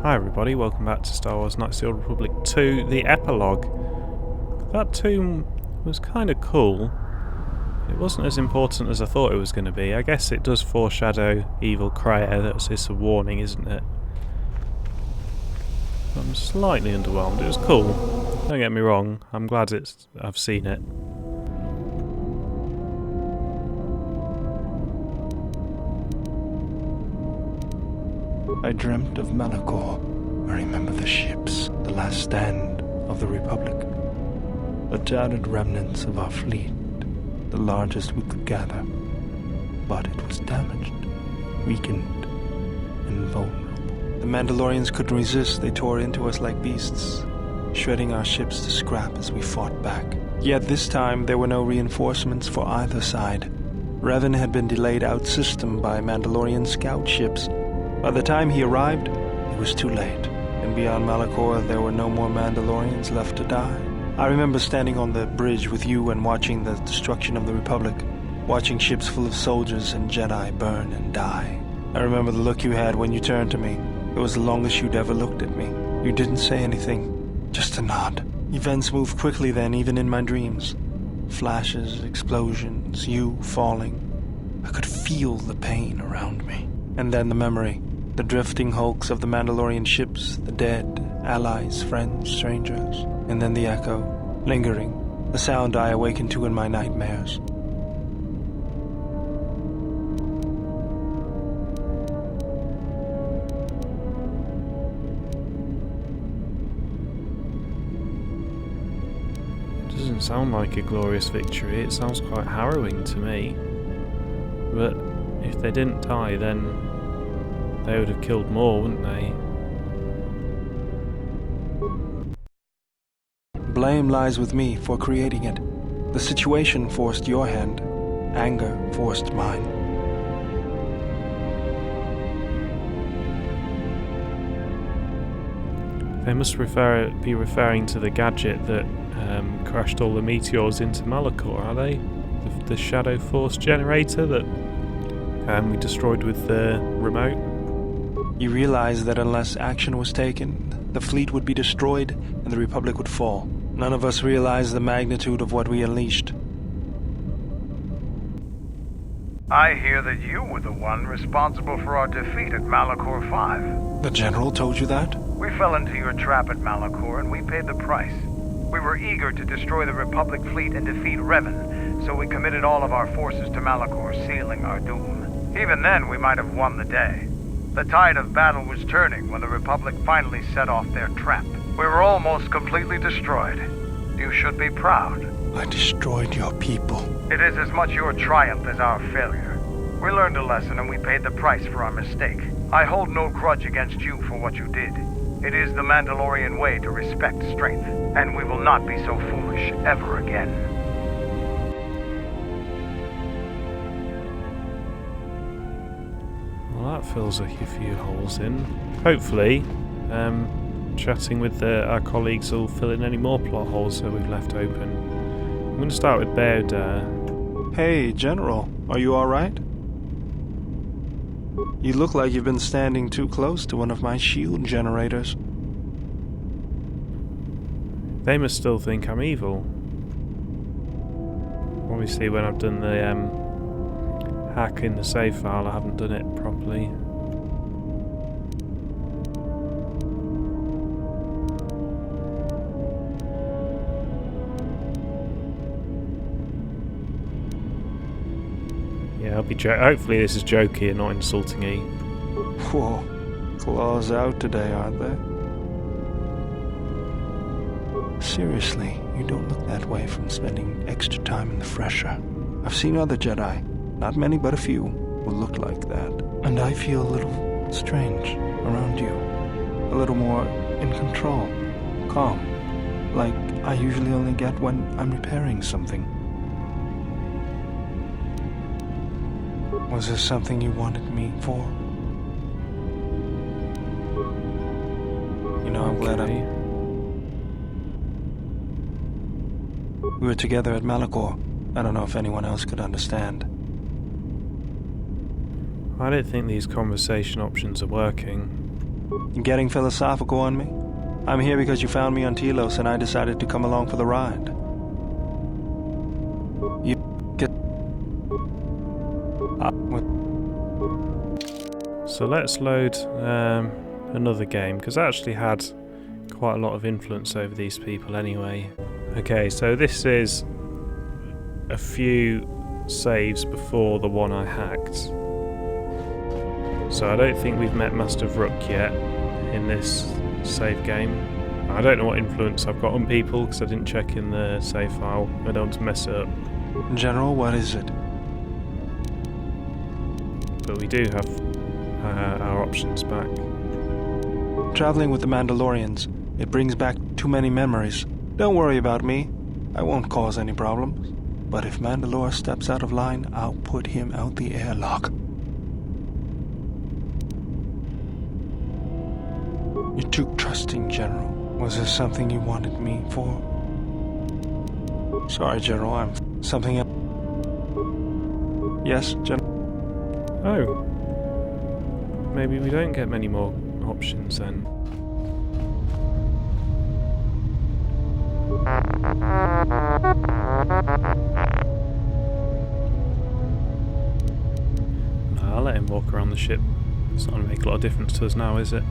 Hi everybody, welcome back to Star Wars Knights of the Old Republic 2, the epilogue. That tomb was kind of cool. It wasn't as important as I thought it was going to be. I guess it does foreshadow evil Kreia. It's a warning, isn't it? I'm slightly underwhelmed. It was cool. Don't get me wrong, I'm glad I've seen it. I dreamt of Malachor. I remember the ships, the last stand of the Republic. The tattered remnants of our fleet, the largest we could gather. But it was damaged, weakened, and vulnerable. The Mandalorians couldn't resist. They tore into us like beasts, shredding our ships to scrap as we fought back. Yet this time there were no reinforcements for either side. Revan had been delayed out-system by Mandalorian scout ships. By the time he arrived, it was too late, and beyond Malachor there were no more Mandalorians left to die. I remember standing on the bridge with you and watching the destruction of the Republic, watching ships full of soldiers and Jedi burn and die. I remember the look you had when you turned to me. It was the longest you'd ever looked at me. You didn't say anything, just a nod. Events moved quickly then, even in my dreams. Flashes, explosions, you falling. I could feel the pain around me. And then the memory. The drifting hulks of the Mandalorian ships, the dead, allies, friends, strangers. And then the echo, lingering, the sound I awakened to in my nightmares. It doesn't sound like a glorious victory, it sounds quite harrowing to me. But if they didn't die, then they would have killed more, wouldn't they? Blame lies with me for creating it. The situation forced your hand. Anger forced mine. They must be referring to the gadget that crashed all the meteors into Malachor, are they? The Shadow Force generator that we destroyed with the remote? You realized that unless action was taken, the fleet would be destroyed and the Republic would fall. None of us realized the magnitude of what we unleashed. I hear that you were the one responsible for our defeat at Malachor 5. The General told you that? We fell into your trap at Malachor and we paid the price. We were eager to destroy the Republic fleet and defeat Revan, so we committed all of our forces to Malachor, sealing our doom. Even then, we might have won the day. The tide of battle was turning when the Republic finally set off their trap. We were almost completely destroyed. You should be proud. I destroyed your people. It is as much your triumph as our failure. We learned a lesson and we paid the price for our mistake. I hold no grudge against you for what you did. It is the Mandalorian way to respect strength, and we will not be so foolish ever again. Well, that fills a few holes in. Hopefully, chatting with our colleagues will fill in any more plot holes that we've left open. I'm going to start with Baird. Hey, General, are you alright? You look like you've been standing too close to one of my shield generators. They must still think I'm evil. Obviously, when I've done the hack in the save file, I haven't done it properly. Yeah, I'll be hopefully this is jokey and not insulting-y. Whoa, claws out today, aren't they? Seriously, you don't look that way from spending extra time in the fresher. I've seen other Jedi, not many but a few, who look like that. And I feel a little strange around you. A little more in control, calm, like I usually only get when I'm repairing something. Was there something you wanted me for? You know, I'm glad we were together at Malachor. I don't know if anyone else could understand. I don't think these conversation options are working. You getting philosophical on me? I'm here because you found me on Telos and I decided to come along for the ride. You get... So let's load another game, because I actually had quite a lot of influence over these people anyway. Okay, so this is a few saves before the one I hacked. So I don't think we've met Master Vrook yet in this save game. I don't know what influence I've got on people because I didn't check in the save file. I don't want to mess it up. General, what is it? But we do have our options back. Traveling with the Mandalorians. It brings back too many memories. Don't worry about me. I won't cause any problems. But if Mandalore steps out of line, I'll put him out the airlock. You're too trusting, General. Was there something you wanted me for? Sorry, General, I'm something else. Yes, General? Oh. Maybe we don't get many more options then. I'll let him walk around the ship. It's not going to make a lot of difference to us now, is it?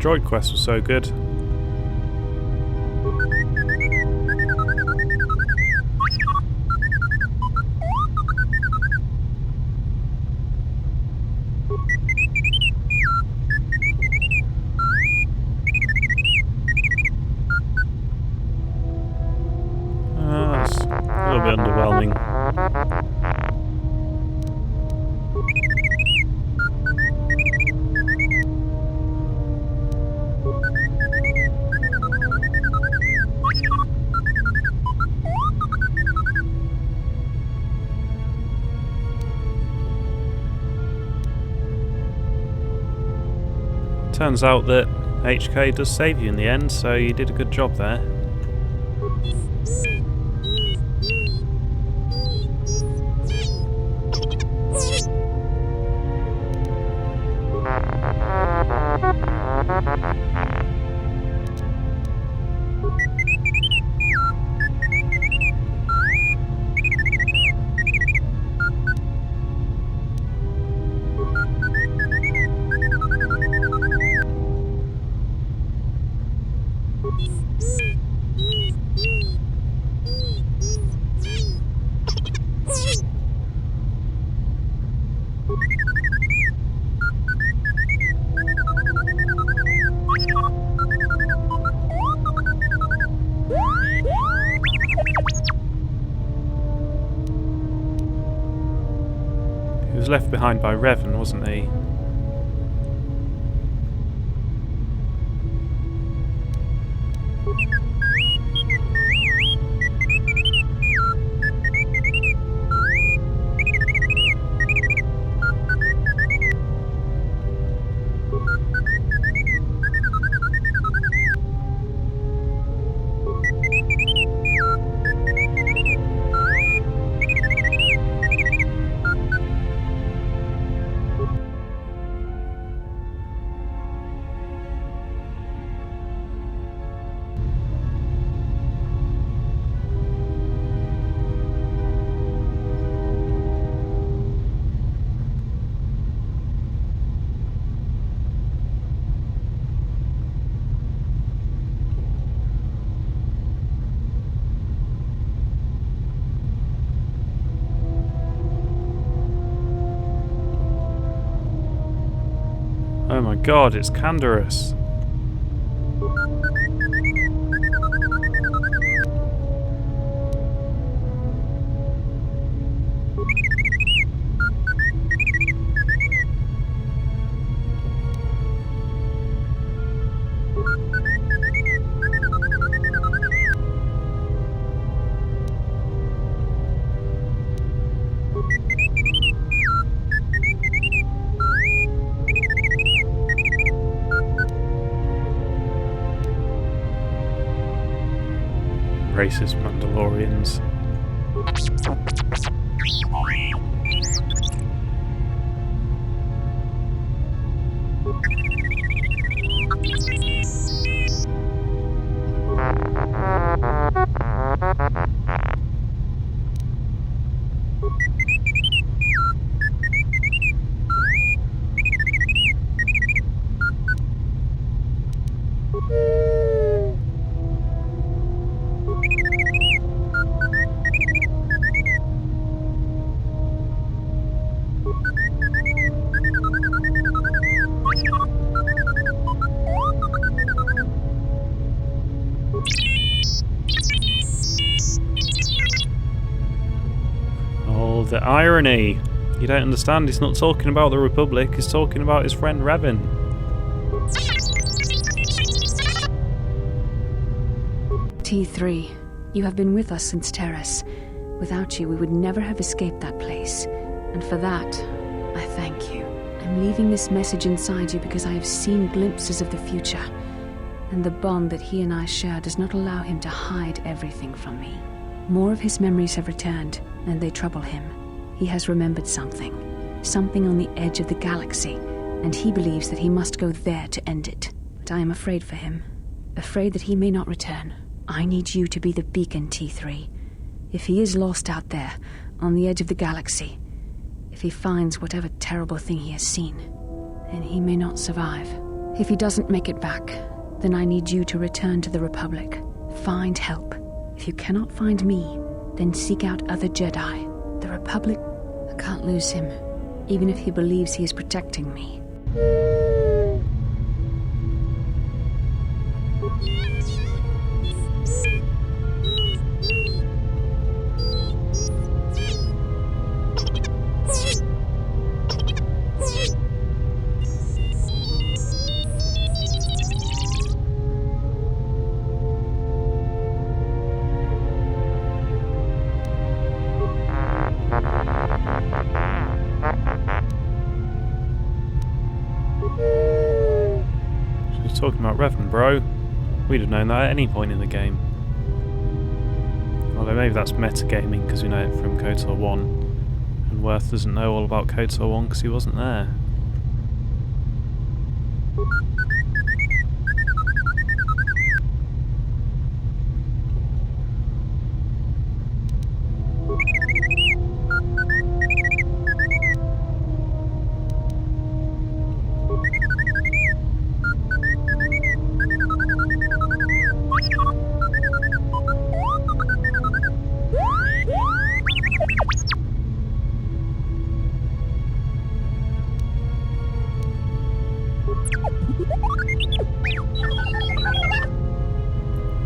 Droid quest was so good. That's a little bit underwhelming. Turns out that HK does save you in the end, so you did a good job there. He was left behind by Revan, wasn't he? Oh my god, it's Canderous. racist Mandalorians. Oh, the irony! You don't understand, he's not talking about the Republic, he's talking about his friend Revan. T3, you have been with us since Terrace. Without you, we would never have escaped that place. And for that, I thank you. I'm leaving this message inside you because I have seen glimpses of the future. And the bond that he and I share does not allow him to hide everything from me. More of his memories have returned, and they trouble him. He has remembered something. Something on the edge of the galaxy, and he believes that he must go there to end it. But I am afraid for him. Afraid that he may not return. I need you to be the beacon, T3. If he is lost out there, on the edge of the galaxy, if he finds whatever terrible thing he has seen, then he may not survive. If he doesn't make it back, then I need you to return to the Republic. Find help. If you cannot find me, then seek out other Jedi. The Republic, I can't lose him, even if he believes he is protecting me. Talking about Revan, bro. We'd have known that at any point in the game. Although maybe that's metagaming because we know it from KOTOR 1. And Worth doesn't know all about KOTOR 1 because he wasn't there.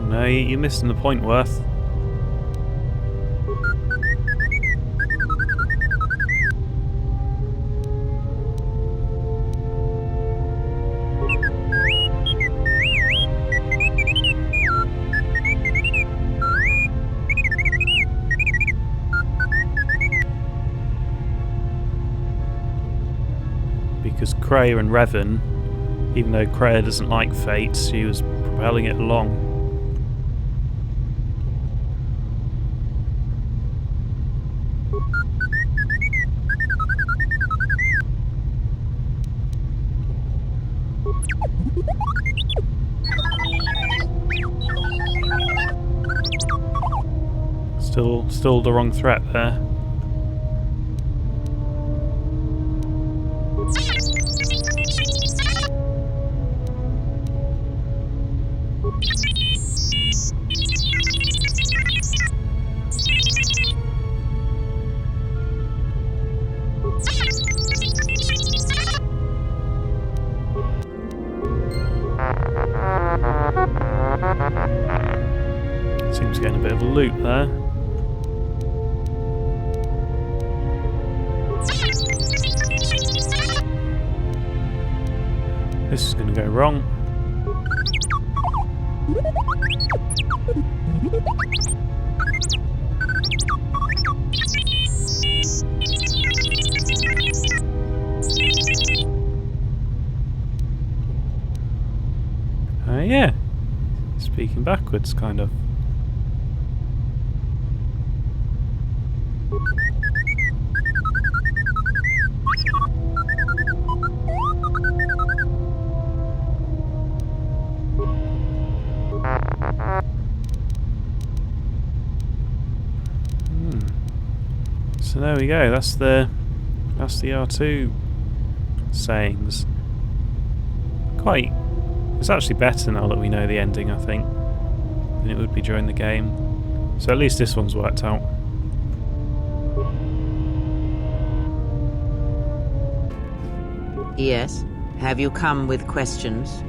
No, you're missing the point, Worth. Because Kreia and Revan, even though Kreia doesn't like fate, she was propelling it along. Still the wrong threat there. Seems getting a bit of a loot there. This is going to go wrong. Yeah. Speaking backwards, kind of. So there we go. That's the R2 sayings. It's actually better now that we know the ending, I think, than it would be during the game. So at least this one's worked out. Yes. Have you come with questions?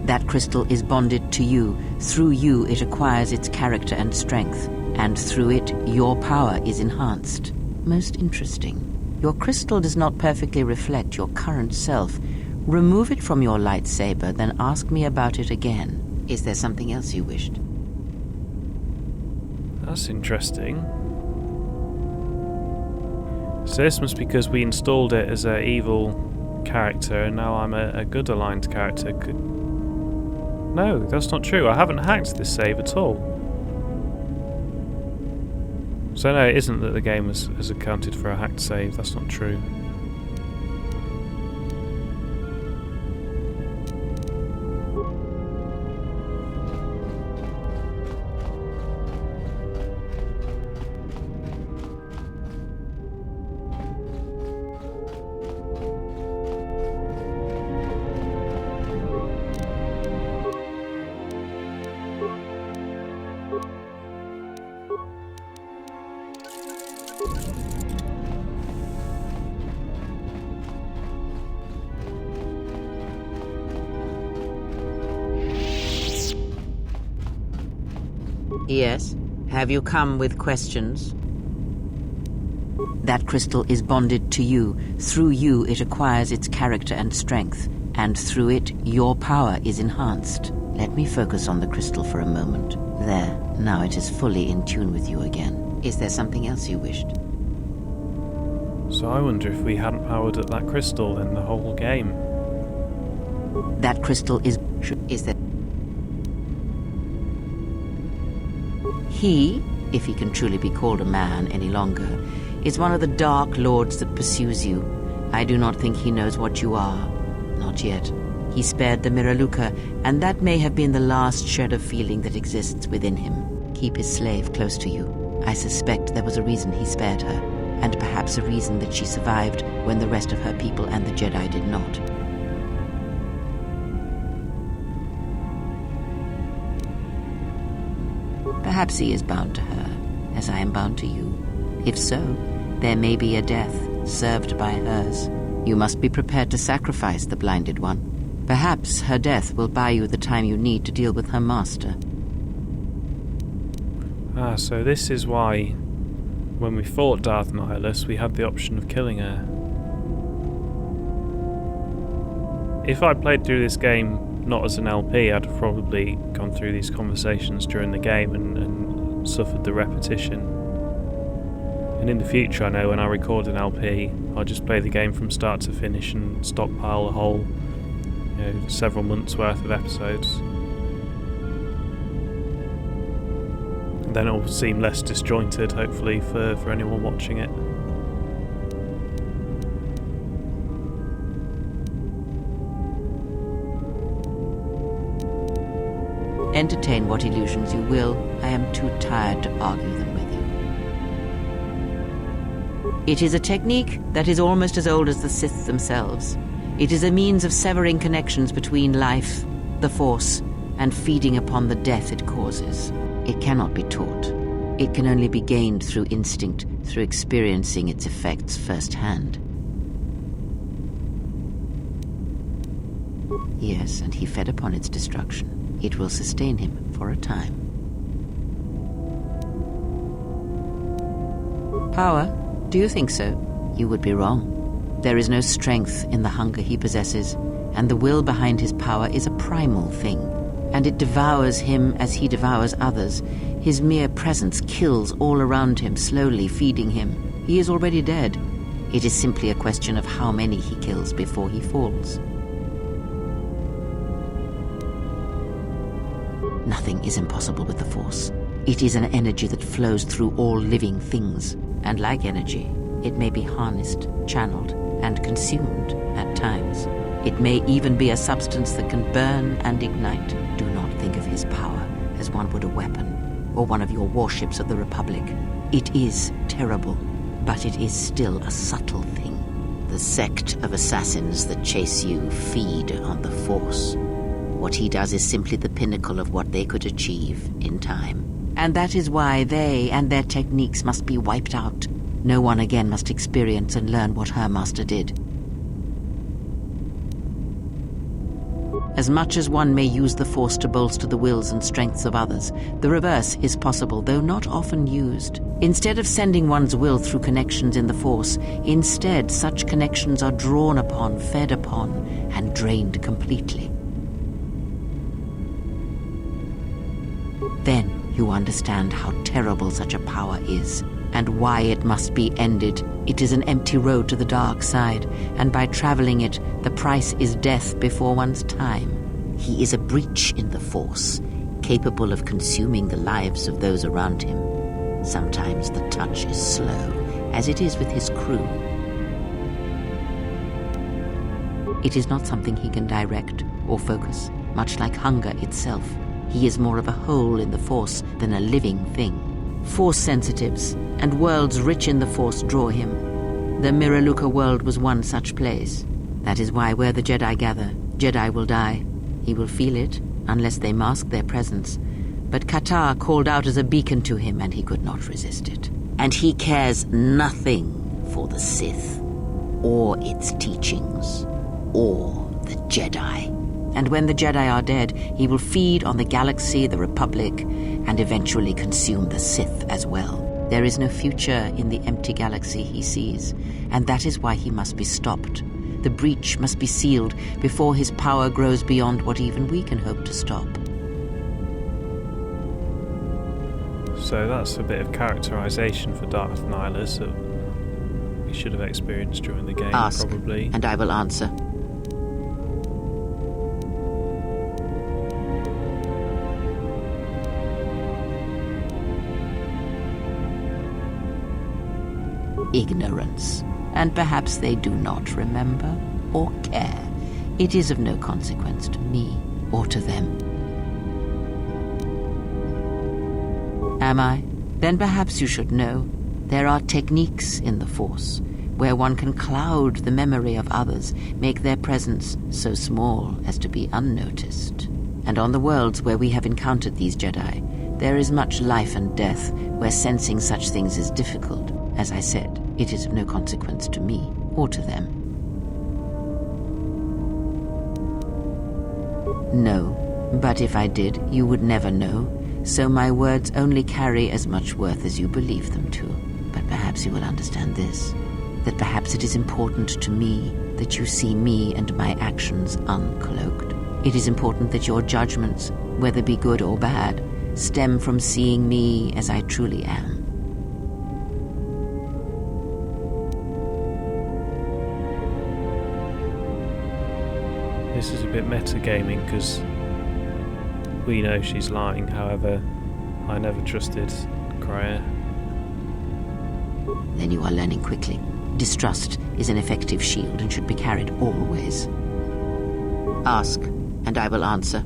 That crystal is bonded to you. Through you, it acquires its character and strength. And through it, your power is enhanced. Most interesting. Your crystal does not perfectly reflect your current self. Remove it from your lightsaber, then ask me about it again. Is there something else you wished? That's interesting. So this must be because we installed it as an evil character, and now I'm a good aligned character. No, that's not true. I haven't hacked this save at all. So no, it isn't that the game has accounted for a hacked save. That's not true. Yes. Have you come with questions? That crystal is bonded to you. Through you, it acquires its character and strength. And through it, your power is enhanced. Let me focus on the crystal for a moment. There. Now it is fully in tune with you again. Is there something else you wished? So I wonder if we hadn't powered up that crystal, then the whole game. That crystal is that... He, if he can truly be called a man any longer, is one of the dark lords that pursues you. I do not think he knows what you are. Not yet. He spared the Miraluka, and that may have been the last shred of feeling that exists within him. Keep his slave close to you. I suspect there was a reason he spared her, and perhaps a reason that she survived when the rest of her people and the Jedi did not. Perhaps he is bound to her, as I am bound to you. If so, there may be a death served by hers. You must be prepared to sacrifice the blinded one. Perhaps her death will buy you the time you need to deal with her master. Ah, so this is why, when we fought Darth Nihilus, we had the option of killing her. If I played through this game not as an LP, I'd have probably gone through these conversations during the game and suffered the repetition. And in the future, I know when I record an LP, I'll just play the game from start to finish and stockpile a whole, several months worth of episodes. And then it'll seem less disjointed, hopefully, for anyone watching it. Entertain what illusions you will. I am too tired to argue them with you. It is a technique that is almost as old as the Sith themselves. It is a means of severing connections between life, the Force, and feeding upon the death it causes. It cannot be taught. It can only be gained through instinct, through experiencing its effects firsthand. Yes, and he fed upon its destruction. It will sustain him for a time. Power? Do you think so? You would be wrong. There is no strength in the hunger he possesses, and the will behind his power is a primal thing, and it devours him as he devours others. His mere presence kills all around him, slowly feeding him. He is already dead. It is simply a question of how many he kills before he falls. Nothing is impossible with the Force. It is an energy that flows through all living things, and like energy, it may be harnessed, channeled, and consumed at times. It may even be a substance that can burn and ignite. Do not think of his power as one would a weapon, or one of your warships of the Republic. It is terrible, but it is still a subtle thing. The sect of assassins that chase you feed on the Force. What he does is simply the pinnacle of what they could achieve in time. And that is why they and their techniques must be wiped out. No one again must experience and learn what her master did. As much as one may use the Force to bolster the wills and strengths of others, the reverse is possible, though not often used. Instead of sending one's will through connections in the Force, instead such connections are drawn upon, fed upon, and drained completely. Then you understand how terrible such a power is, and why it must be ended. It is an empty road to the dark side, and by traveling it, the price is death before one's time. He is a breach in the Force, capable of consuming the lives of those around him. Sometimes the touch is slow, as it is with his crew. It is not something he can direct or focus, much like hunger itself. He is more of a hole in the Force than a living thing. Force sensitives and worlds rich in the Force draw him. The Miraluka world was one such place. That is why where the Jedi gather, Jedi will die. He will feel it, unless they mask their presence. But KOTOR called out as a beacon to him, and he could not resist it. And he cares nothing for the Sith, or its teachings, or the Jedi. And when the Jedi are dead, he will feed on the galaxy, the Republic, and eventually consume the Sith as well. There is no future in the empty galaxy he sees, and that is why he must be stopped. The breach must be sealed before his power grows beyond what even we can hope to stop. So that's a bit of characterization for Darth Nihilus that we should have experienced during the game, Ask, probably. and I will answer. Ignorance, and perhaps they do not remember or care. It is of no consequence to me or to them. Am I? Then perhaps you should know. There are techniques in the Force where one can cloud the memory of others, make their presence so small as to be unnoticed. And on the worlds where we have encountered these Jedi, there is much life and death where sensing such things is difficult. As I said, it is of no consequence to me or to them. No, but if I did, you would never know. So my words only carry as much worth as you believe them to. But perhaps you will understand this, that perhaps it is important to me that you see me and my actions uncloaked. It is important that your judgments, whether be good or bad, stem from seeing me as I truly am. This is a bit metagaming because we know she's lying, however, I never trusted Kreia. Then you are learning quickly. Distrust is an effective shield and should be carried always. Ask, and I will answer.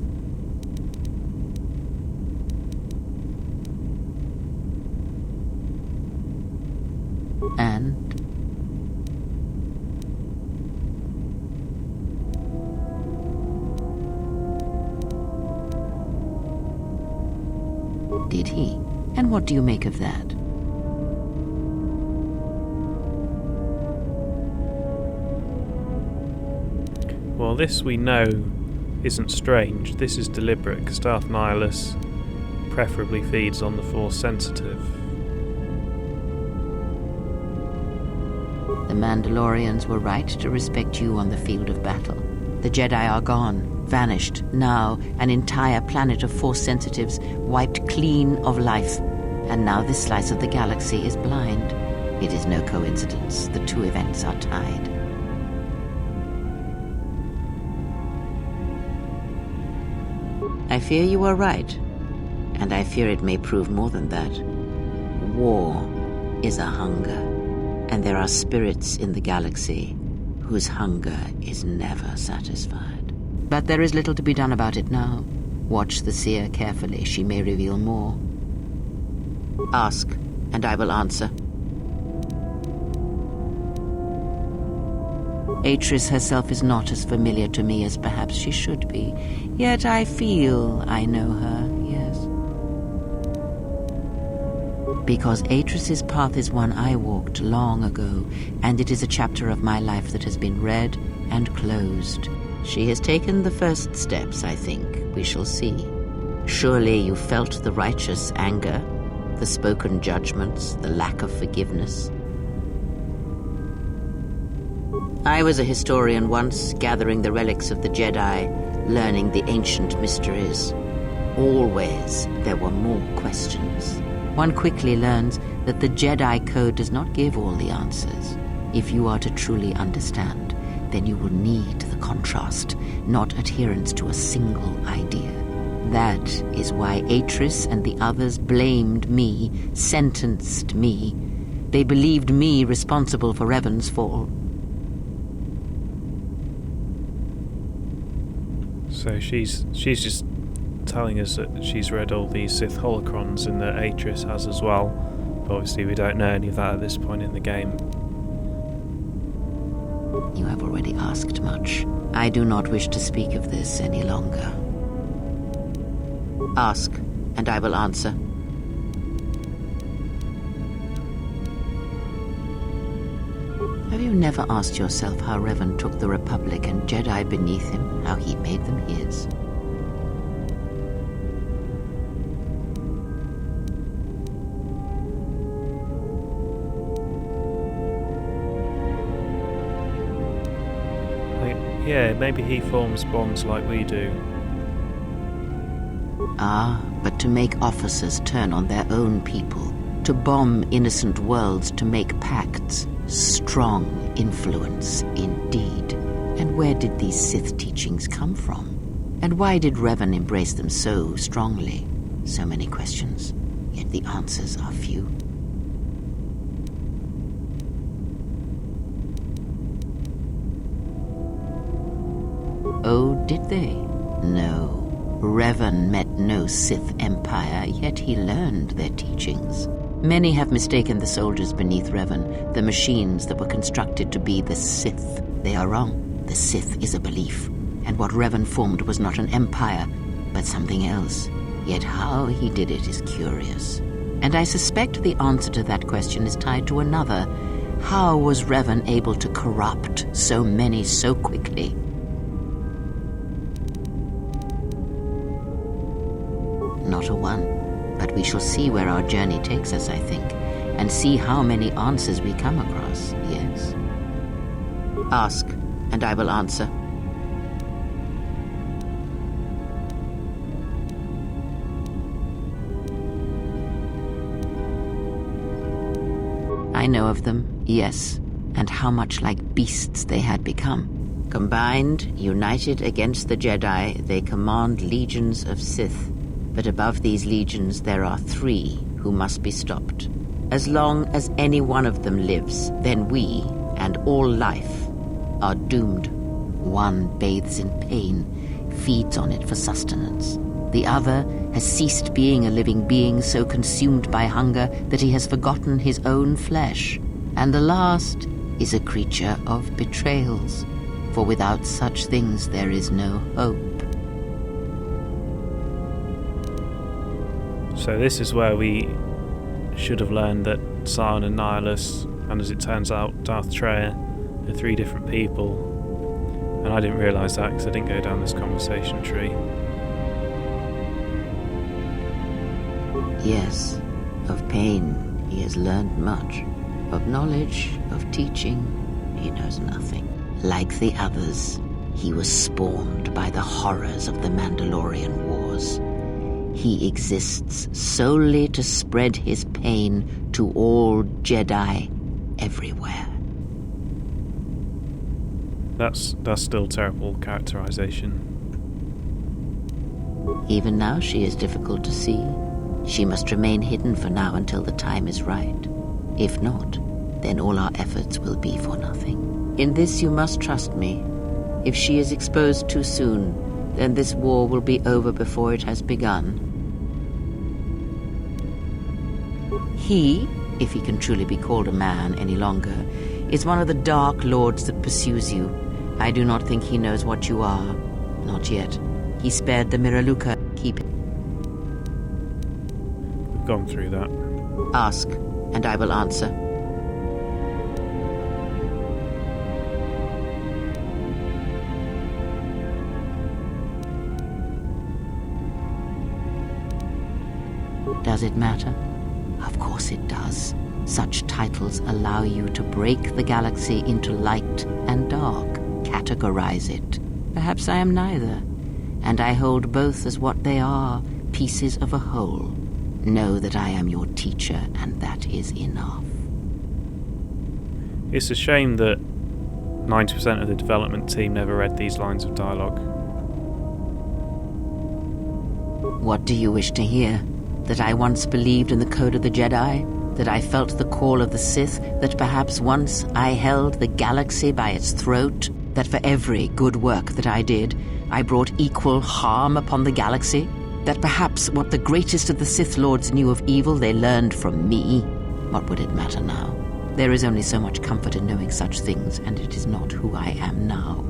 And? Did he? And what do you make of that? Well, this we know isn't strange. This is deliberate because Darth Nihilus preferably feeds on the Force sensitive. The Mandalorians were right to respect you on the field of battle. The Jedi are gone, vanished. Now, an entire planet of Force sensitives wiped clean of life. And now this slice of the galaxy is blind. It is no coincidence. The two events are tied. I fear you are right. and I fear it may prove more than that. War is a hunger, and there are spirits in the galaxy whose hunger is never satisfied. But there is little to be done about it now. Watch the seer carefully. She may reveal more. Ask, and I will answer. Atris herself is not as familiar to me as perhaps she should be, yet I feel I know her, yes. Because Atris's path is one I walked long ago, and it is a chapter of my life that has been read and closed. She has taken the first steps, I think. We shall see. Surely you felt the righteous anger, the spoken judgments, the lack of forgiveness. I was a historian once, gathering the relics of the Jedi, learning the ancient mysteries. Always there were more questions. One quickly learns that the Jedi Code does not give all the answers. If you are to truly understand, then you will need the contrast, not adherence to a single idea. That is why Atris and the others blamed me, sentenced me. They believed me responsible for Revan's fall. So she's just telling us that she's read all these Sith holocrons and that Atris has as well. But obviously we don't know any of that at this point in the game. You have already asked much. I do not wish to speak of this any longer. Ask, and I will answer. Have you never asked yourself how Revan took the Republic and Jedi beneath him, how he made them his? Yeah, maybe he forms bonds like we do. Ah, but to make officers turn on their own people, to bomb innocent worlds, to make pacts. Strong influence, indeed. And where did these Sith teachings come from? And why did Revan embrace them so strongly? So many questions, yet the answers are few. Oh, did they? No. Revan met no Sith empire, yet he learned their teachings. Many have mistaken the soldiers beneath Revan, the machines that were constructed to be the Sith. They are wrong. The Sith is a belief, and what Revan formed was not an empire, but something else. Yet how he did it is curious. And I suspect the answer to that question is tied to another. How was Revan able to corrupt so many so quickly? Not a one. But we shall see where our journey takes us, I think, and see how many answers we come across, yes. Ask, and I will answer. I know of them, yes, and how much like beasts they had become. Combined, united against the Jedi, they command legions of Sith. But above these legions there are 3 who must be stopped. As long as any one of them lives, then we, and all life, are doomed. One bathes in pain, feeds on it for sustenance. The other has ceased being a living being, so consumed by hunger that he has forgotten his own flesh. And the last is a creature of betrayals, for without such things there is no hope. So this is where we should have learned that Sion and Nihilus, and as it turns out, Darth Treya, are 3 different people. And I didn't realise that because I didn't go down this conversation tree. Yes, of pain he has learned much. Of knowledge, of teaching, he knows nothing. Like the others, he was spawned by the horrors of the Mandalorian Wars. He exists solely to spread his pain to all Jedi everywhere. That's still terrible characterization. Even now she is difficult to see. She must remain hidden for now until the time is right. If not, then all our efforts will be for nothing. In this you must trust me. If she is exposed too soon, then this war will be over before it has begun. He, if he can truly be called a man any longer, is one of the dark lords that pursues you. I do not think he knows what you are. Not yet. He spared the Miraluka. Keep it. We've gone through that. Ask, and I will answer. Does it matter? Of course it does. Such titles allow you to break the galaxy into light and dark, categorize it. Perhaps I am neither, and I hold both as what they are, pieces of a whole. Know that I am your teacher, and that is enough. It's a shame that 90% of the development team never read these lines of dialogue. What do you wish to hear? That I once believed in the code of the Jedi? That I felt the call of the Sith? That perhaps once I held the galaxy by its throat? That for every good work that I did, I brought equal harm upon the galaxy? That perhaps what the greatest of the Sith Lords knew of evil they learned from me? What would it matter now? There is only so much comfort in knowing such things, and it is not who I am now.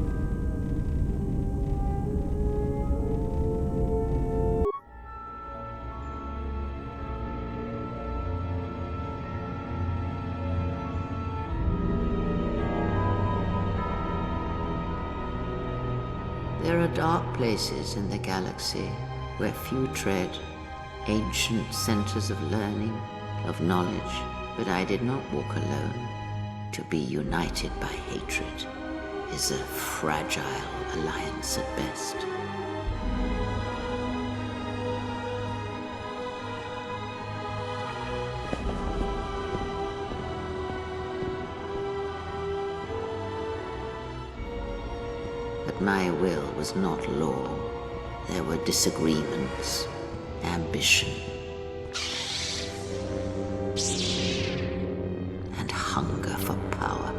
There are dark places in the galaxy where few tread, ancient centers of learning, of knowledge, but I did not walk alone. To be united by hatred is a fragile alliance at best. But my will was not law. There were disagreements, ambition, and hunger for power.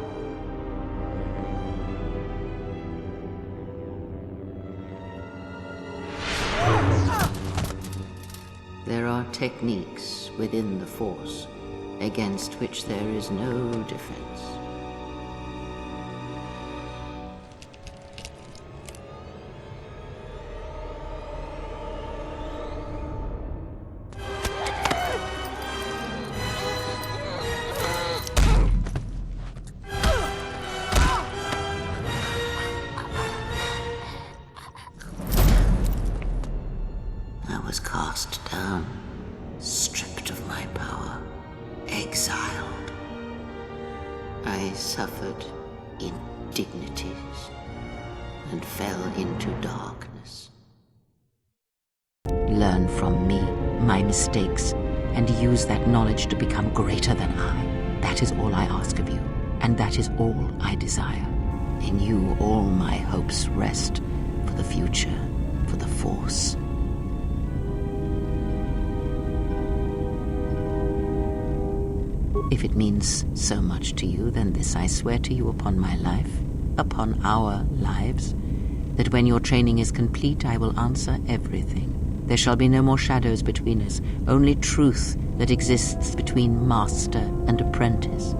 There are techniques within the Force against which there is no defense. I was cast down, stripped of my power, exiled. I suffered indignities and fell into darkness. Learn from me my mistakes and use that knowledge to become greater than I. That is all I ask of you, and that is all I desire. In you all my hopes rest for the future, for the Force. If it means so much to you, then this I swear to you upon my life, upon our lives, that when your training is complete, I will answer everything. There shall be no more shadows between us, only truth that exists between master and apprentice.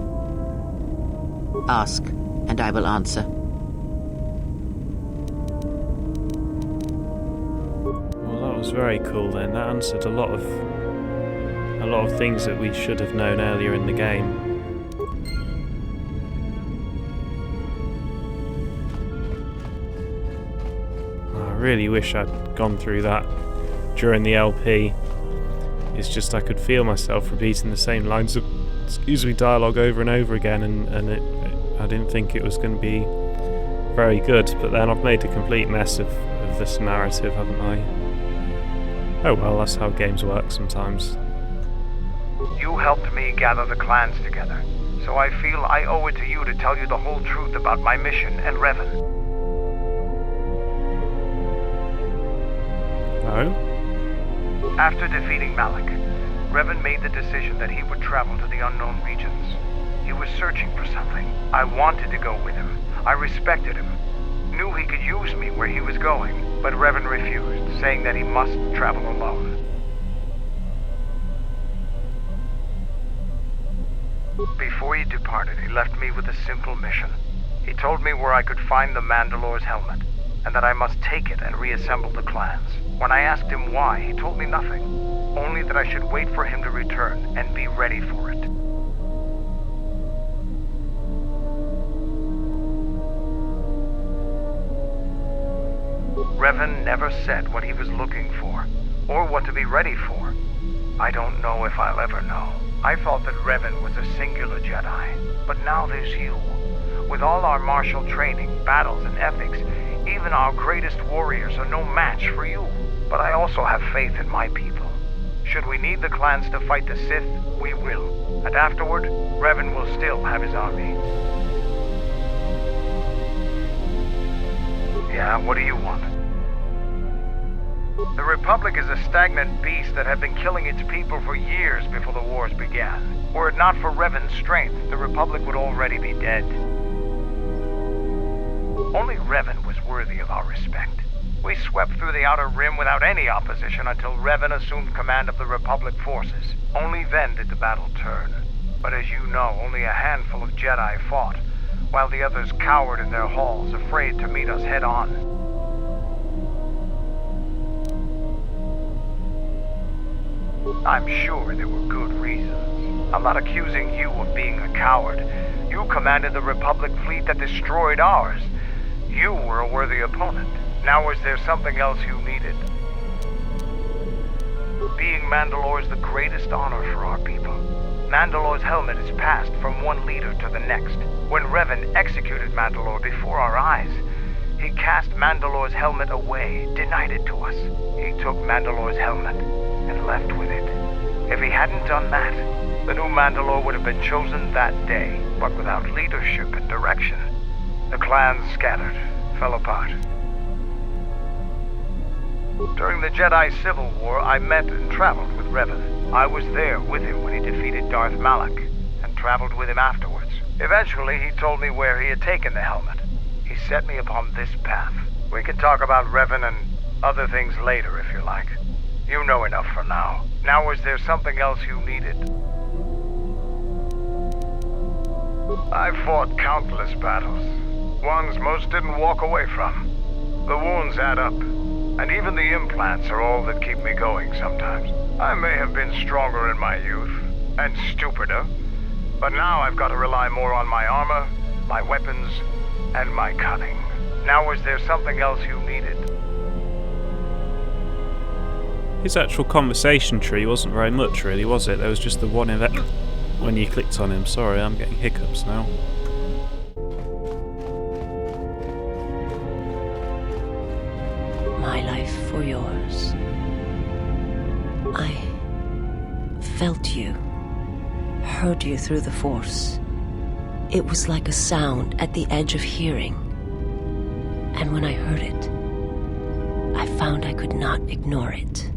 Ask, and I will answer. Well, that was very cool then. That answered a lot of things that we should have known earlier in the game. I really wish I'd gone through that during the LP. It's just I could feel myself repeating the same lines of dialogue over and over again, and I didn't think it was going to be very good, but then I've made a complete mess of this narrative, haven't I? Oh well, that's how games work sometimes. You helped me gather the clans together, so I feel I owe it to you to tell you the whole truth about my mission and Revan. Oh? After defeating Malak, Revan made the decision that he would travel to the unknown regions. He was searching for something. I wanted to go with him. I respected him. Knew he could use me where he was going, but Revan refused, saying that he must travel alone. Before he departed, he left me with a simple mission. He told me where I could find the Mandalore's helmet, and that I must take it and reassemble the clans. When I asked him why, he told me nothing, only that I should wait for him to return and be ready for it. Revan never said what he was looking for, or what to be ready for. I don't know if I'll ever know. I thought that Revan was a singular Jedi, but now there's you. With all our martial training, battles, and ethics, even our greatest warriors are no match for you. But I also have faith in my people. Should we need the clans to fight the Sith, we will. And afterward, Revan will still have his army. Yeah, what do you want? The Republic is a stagnant beast that had been killing its people for years before the wars began. Were it not for Revan's strength, the Republic would already be dead. Only Revan was worthy of our respect. We swept through the Outer Rim without any opposition until Revan assumed command of the Republic forces. Only then did the battle turn. But as you know, only a handful of Jedi fought, while the others cowered in their halls, afraid to meet us head-on. I'm sure there were good reasons. I'm not accusing you of being a coward. You commanded the Republic fleet that destroyed ours. You were a worthy opponent. Now is there something else you needed? Being Mandalore is the greatest honor for our people. Mandalore's helmet is passed from one leader to the next. When Revan executed Mandalore before our eyes, he cast Mandalore's helmet away, denied it to us. He took Mandalore's helmet and left with it. If he hadn't done that, the new Mandalore would have been chosen that day, but without leadership and direction. The clans scattered, fell apart. During the Jedi Civil War, I met and traveled with Revan. I was there with him when he defeated Darth Malak, and traveled with him afterwards. Eventually, he told me where he had taken the helmet. He set me upon this path. We can talk about Revan and other things later, if you like. You know enough for now. Now, is there something else you needed? I fought countless battles. Ones most didn't walk away from. The wounds add up, and even the implants are all that keep me going sometimes. I may have been stronger in my youth, and stupider, but now I've got to rely more on my armor, my weapons, and my cunning. Now, is there something else you needed? His actual conversation tree wasn't very much, really, was it? There was just the one event when you clicked on him. Sorry, I'm getting hiccups now. My life for yours. I felt you, heard you through the Force. It was like a sound at the edge of hearing. And when I heard it, I found I could not ignore it.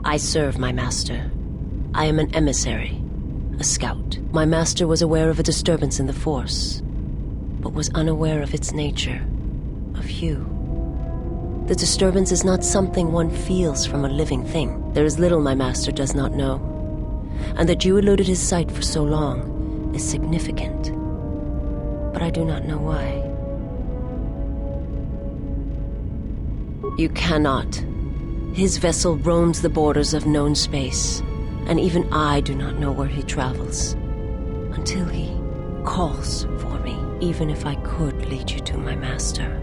I serve my master. I am an emissary, a scout. My master was aware of a disturbance in the Force, but was unaware of its nature, of you. The disturbance is not something one feels from a living thing. There is little my master does not know, and that you eluded his sight for so long is significant. But I do not know why. You cannot. His vessel roams the borders of known space, and even I do not know where he travels, until he calls for me. Even if I could lead you to my master,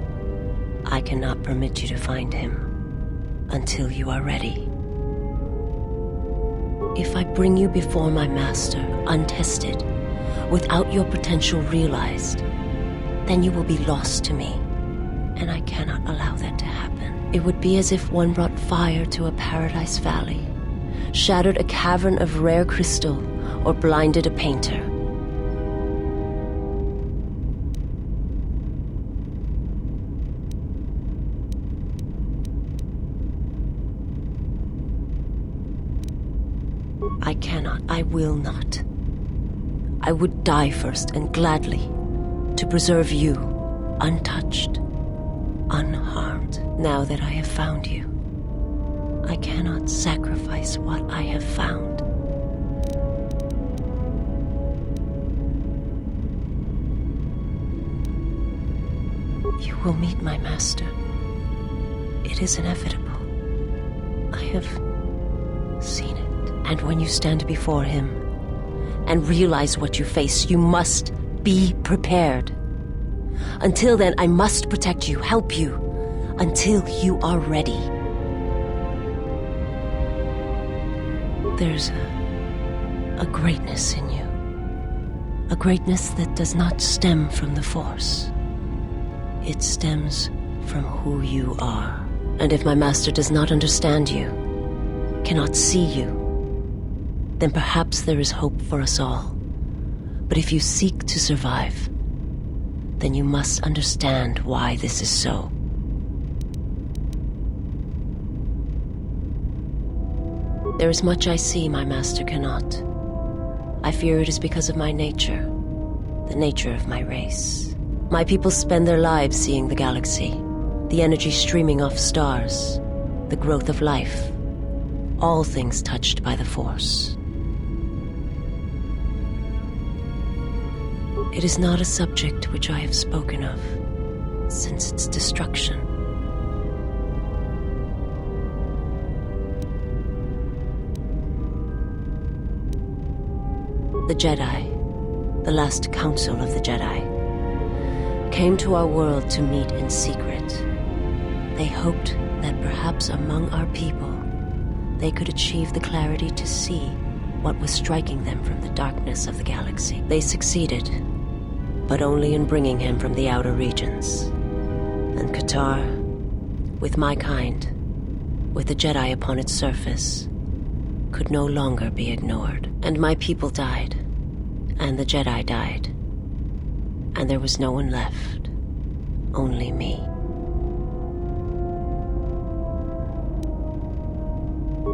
I cannot permit you to find him until you are ready. If I bring you before my master, untested, without your potential realized, then you will be lost to me, and I cannot allow that to happen. It would be as if one brought fire to a paradise valley, shattered a cavern of rare crystal, or blinded a painter. I cannot. I will not. I would die first, and gladly, to preserve you, untouched, unharmed. Now that I have found you, I cannot sacrifice what I have found. You will meet my master. It is inevitable. I have seen it. And when you stand before him and realize what you face, you must be prepared. Until then, I must protect you, help you, until you are ready. There's a greatness in you. A greatness that does not stem from the Force. It stems from who you are. And if my master does not understand you, cannot see you, then perhaps there is hope for us all. But if you seek to survive, then you must understand why this is so. There is much I see my master cannot. I fear it is because of my nature, the nature of my race. My people spend their lives seeing the galaxy, the energy streaming off stars, the growth of life, all things touched by the Force. It is not a subject which I have spoken of since its destruction. The Jedi, the last council of the Jedi, came to our world to meet in secret. They hoped that perhaps among our people, they could achieve the clarity to see what was striking them from the darkness of the galaxy. They succeeded, but only in bringing him from the outer regions. And KOTOR, with my kind, with the Jedi upon its surface, could no longer be ignored. And my people died, and the Jedi died, and there was no one left, only me.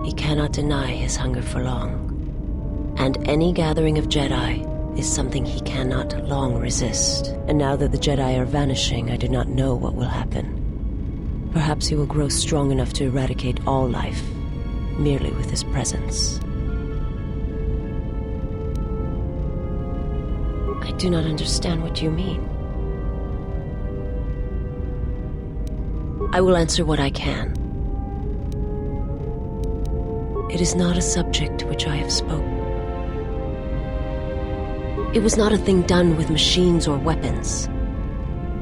He cannot deny his hunger for long, and any gathering of Jedi is something he cannot long resist. And now that the Jedi are vanishing, I do not know what will happen. Perhaps he will grow strong enough to eradicate all life, merely with his presence. I do not understand what you mean. I will answer what I can. It is not a subject which I have spoken. It was not a thing done with machines or weapons.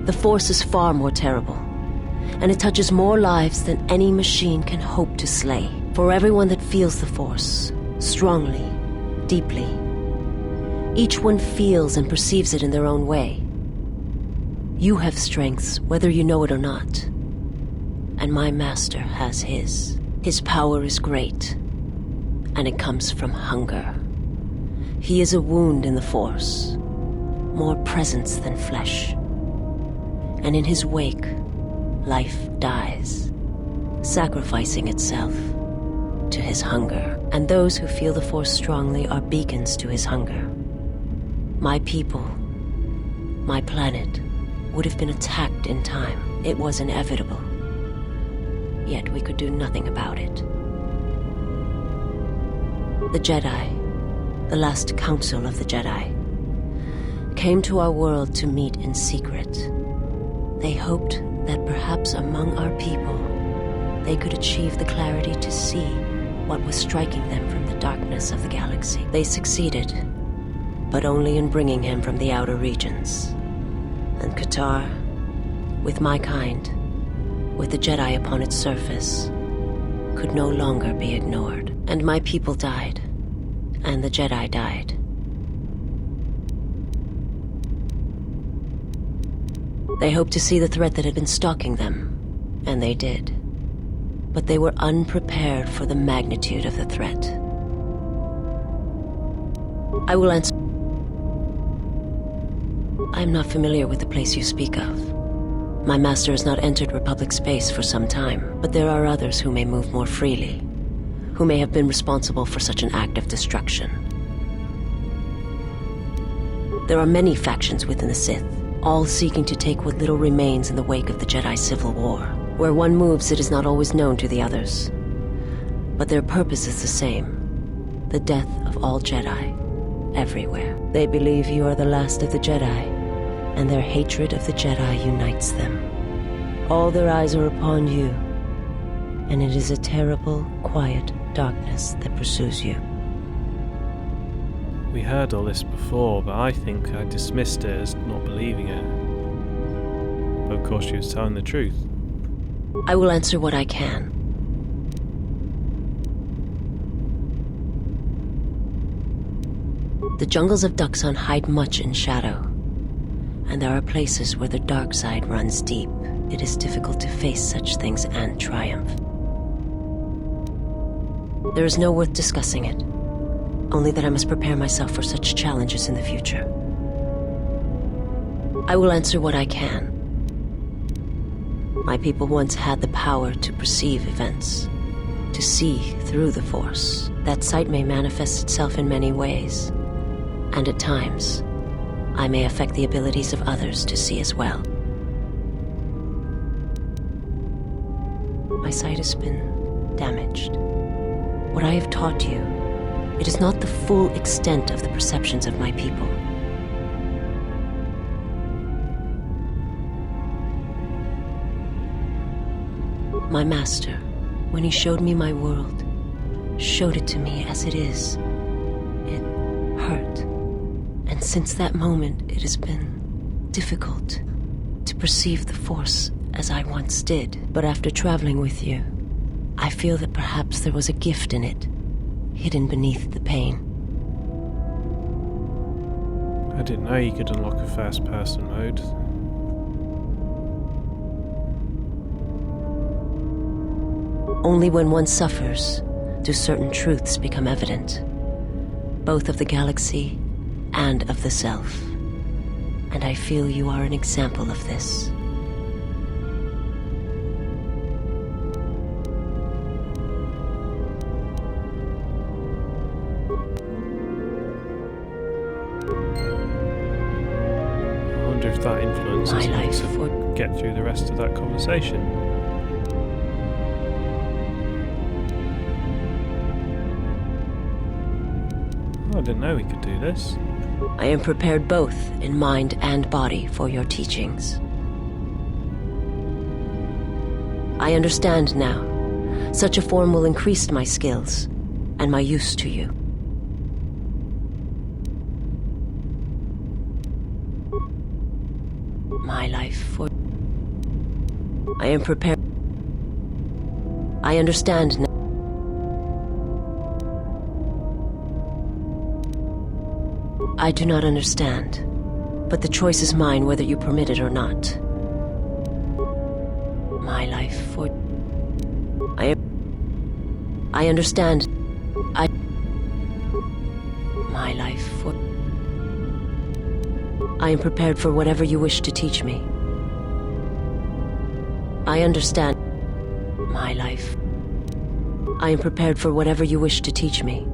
The Force is far more terrible, and it touches more lives than any machine can hope to slay. For everyone that feels the Force, strongly, deeply, each one feels and perceives it in their own way. You have strengths, whether you know it or not, and my master has his. His power is great, and it comes from hunger. He is a wound in the Force, more presence than flesh. And in his wake, life dies, sacrificing itself to his hunger. And those who feel the Force strongly are beacons to his hunger. My people, my planet, would have been attacked in time. It was inevitable. Yet we could do nothing about it. The Jedi, the last council of the Jedi, came to our world to meet in secret. They hoped that perhaps among our people, they could achieve the clarity to see what was striking them from the darkness of the galaxy. They succeeded, but only in bringing him from the outer regions. And KOTOR, with my kind, with the Jedi upon its surface, could no longer be ignored. And my people died, and the Jedi died. They hoped to see the threat that had been stalking them, and they did. But they were unprepared for the magnitude of the threat. I will answer. I am not familiar with the place you speak of. My master has not entered Republic space for some time, but there are others who may move more freely. who may have been responsible for such an act of destruction. There are many factions within the Sith, all seeking to take what little remains in the wake of the Jedi Civil War. Where one moves, it is not always known to the others. But their purpose is the same: the death of all Jedi, everywhere. They believe you are the last of the Jedi, and their hatred of the Jedi unites them. All their eyes are upon you, and it is a terrible, quiet darkness that pursues you. We heard all this before, but I think I dismissed it as not believing it. But of course she was telling the truth. I will answer what I can. The jungles of Duxon hide much in shadow, and there are places where the dark side runs deep. It is difficult to face such things and triumph. There is no worth discussing it, only that I must prepare myself for such challenges in the future. I will answer what I can. My people once had the power to perceive events, to see through the Force. That sight may manifest itself in many ways, and at times, I may affect the abilities of others to see as well. My sight has been damaged. What I have taught you, it is not the full extent of the perceptions of my people. My master, when he showed me my world, showed it to me as it is. It hurt. And since that moment, it has been difficult to perceive the Force as I once did. But after traveling with you, I feel that perhaps there was a gift in it, hidden beneath the pain. I didn't know you could unlock a first-person mode. Only when one suffers do certain truths become evident, both of the galaxy and of the self. And I feel you are an example of this. I wonder if that influences My me life to for get through the rest of that conversation. I didn't know we could do this. I am prepared both in mind and body for your teachings. I understand now. Such a form will increase my skills and my use to you. My life for... I am prepared. I understand now. I do not understand, but the choice is mine whether you permit it or not. My life for... I understand. My life for... I am prepared for whatever you wish to teach me. I understand. My life. I am prepared for whatever you wish to teach me.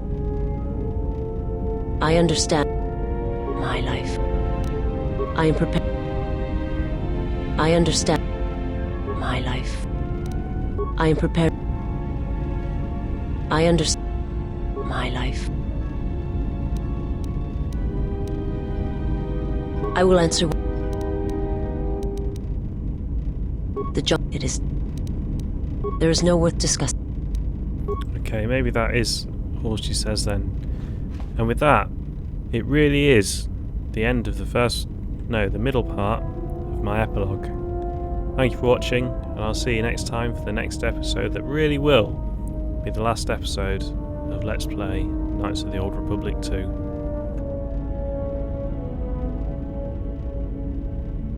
I understand. My life. I am prepared. I understand. My life. I am prepared. I understand. My life. I will answer. The job it is. There is no worth discussing. Okay, maybe that is all she says then. And with that, it really is the end of the middle part of my epilogue. Thank you for watching, and I'll see you next time for the next episode that really will be the last episode of Let's Play Knights of the Old Republic 2.